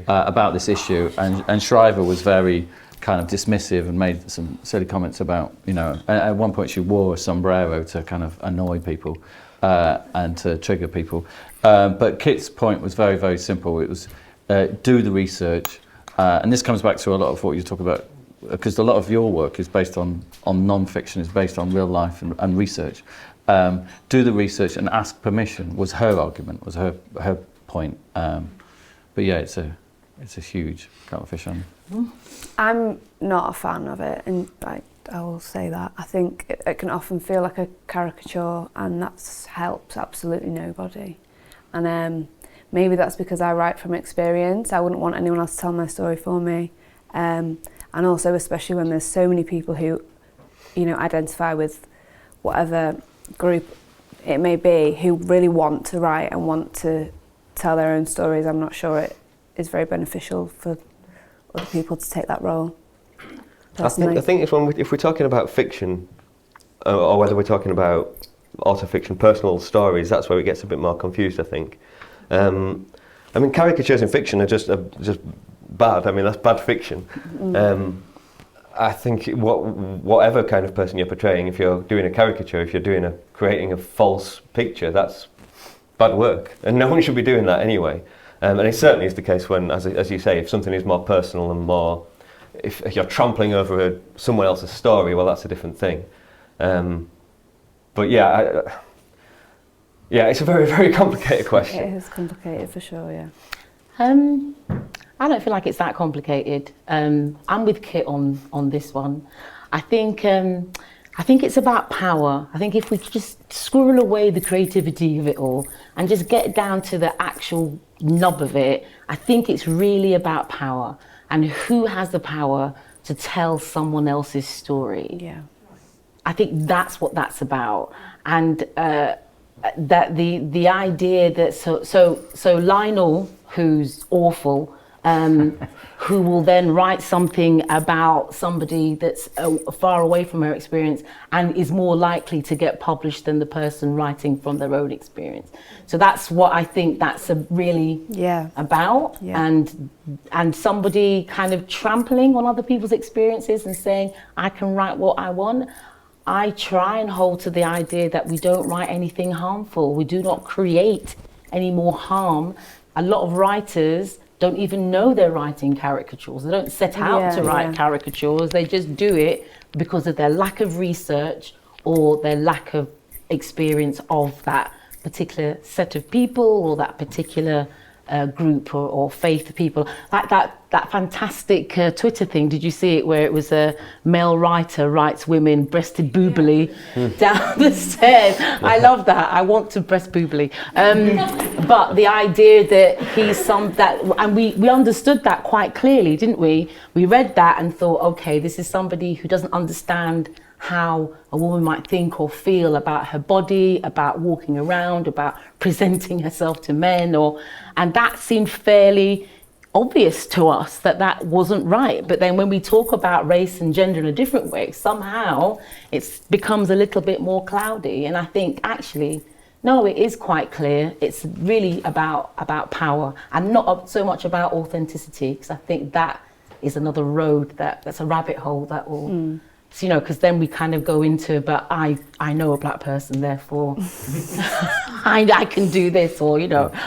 about this issue, and Shriver was very kind of dismissive and made some silly comments about, you know, at one point she wore a sombrero to kind of annoy people and to trigger people. But Kit's point was very, very simple. It was do the research, and this comes back to a lot of what you talk about, because a lot of your work is based on non-fiction, is based on real life and research. Do the research and ask permission was her argument, was her point. But yeah, it's a huge kettle of fish on. I'm not a fan of it, and I will say that. I think it can often feel like a caricature, and that helps absolutely nobody. And maybe that's because I write from experience. I wouldn't want anyone else to tell my story for me. And also, especially when there's so many people who, you know, identify with whatever group it may be, who really want to write and want to tell their own stories, I'm not sure it is very beneficial for other people to take that role. I think it's if we're talking about fiction, or whether we're talking about autofiction, personal stories, that's where it gets a bit more confused, I think. I mean, caricatures in fiction are just bad. I mean, that's bad fiction. I think whatever kind of person you're portraying, if you're doing a caricature, if you're creating a false picture, that's bad work, and no one should be doing that anyway. And it certainly is the case when, as you say, if something is more personal and more, if you're trampling over someone else's story, well, that's a different thing. But yeah, it's a very, very complicated question. It is complicated for sure, yeah. I don't feel like it's that complicated. I'm with Kit on this one. I think it's about power. I think if we just squirrel away the creativity of it all and just get down to the actual nub of it, I think it's really about power and who has the power to tell someone else's story. Yeah. I think that's what that's about. And that the idea that so Lionel, who's awful, who will then write something about somebody that's far away from her experience and is more likely to get published than the person writing from their own experience. So that's what I think that's really about. Yeah. And somebody kind of trampling on other people's experiences and saying, I can write what I want. I try and hold to the idea that we don't write anything harmful. We do not create any more harm. A lot of writers don't even know they're writing caricatures. They don't set out to write caricatures. They just do it because of their lack of research or their lack of experience of that particular set of people or that particular group or faith of people. Like that fantastic Twitter thing, did you see it, where it was a male writer writes women breasted boobily down the stairs? I love that. I want to breast boobily. But the idea that and we understood that quite clearly, didn't we? We read that and thought, okay, this is somebody who doesn't understand how a woman might think or feel about her body, about walking around, about presenting herself to men, and that seemed fairly obvious to us that wasn't right. But then when we talk about race and gender in a different way, somehow it becomes a little bit more cloudy. And I think actually, no, it is quite clear. It's really about power and not so much about authenticity, because I think that is another road that's a rabbit hole that will... So, because then we kind of go into, but I know a black person, therefore I can do this, or,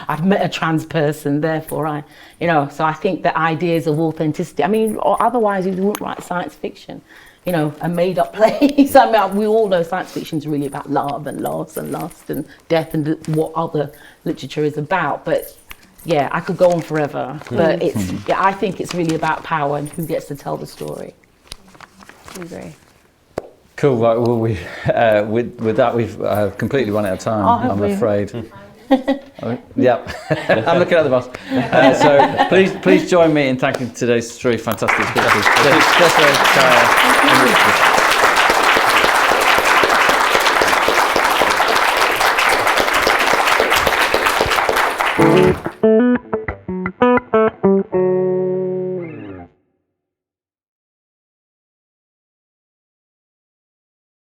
I've met a trans person, therefore so I think the ideas of authenticity, or otherwise you wouldn't write science fiction, a made up place. We all know science fiction is really about love and loss and lust and death and what other literature is about. But yeah, I could go on forever, but I think it's really about power and who gets to tell the story. I agree. Cool. Right. Well, with that, we've completely run out of time. I'm afraid. Yeah, I'm looking at the boss. So please join me in thanking today's three fantastic speakers.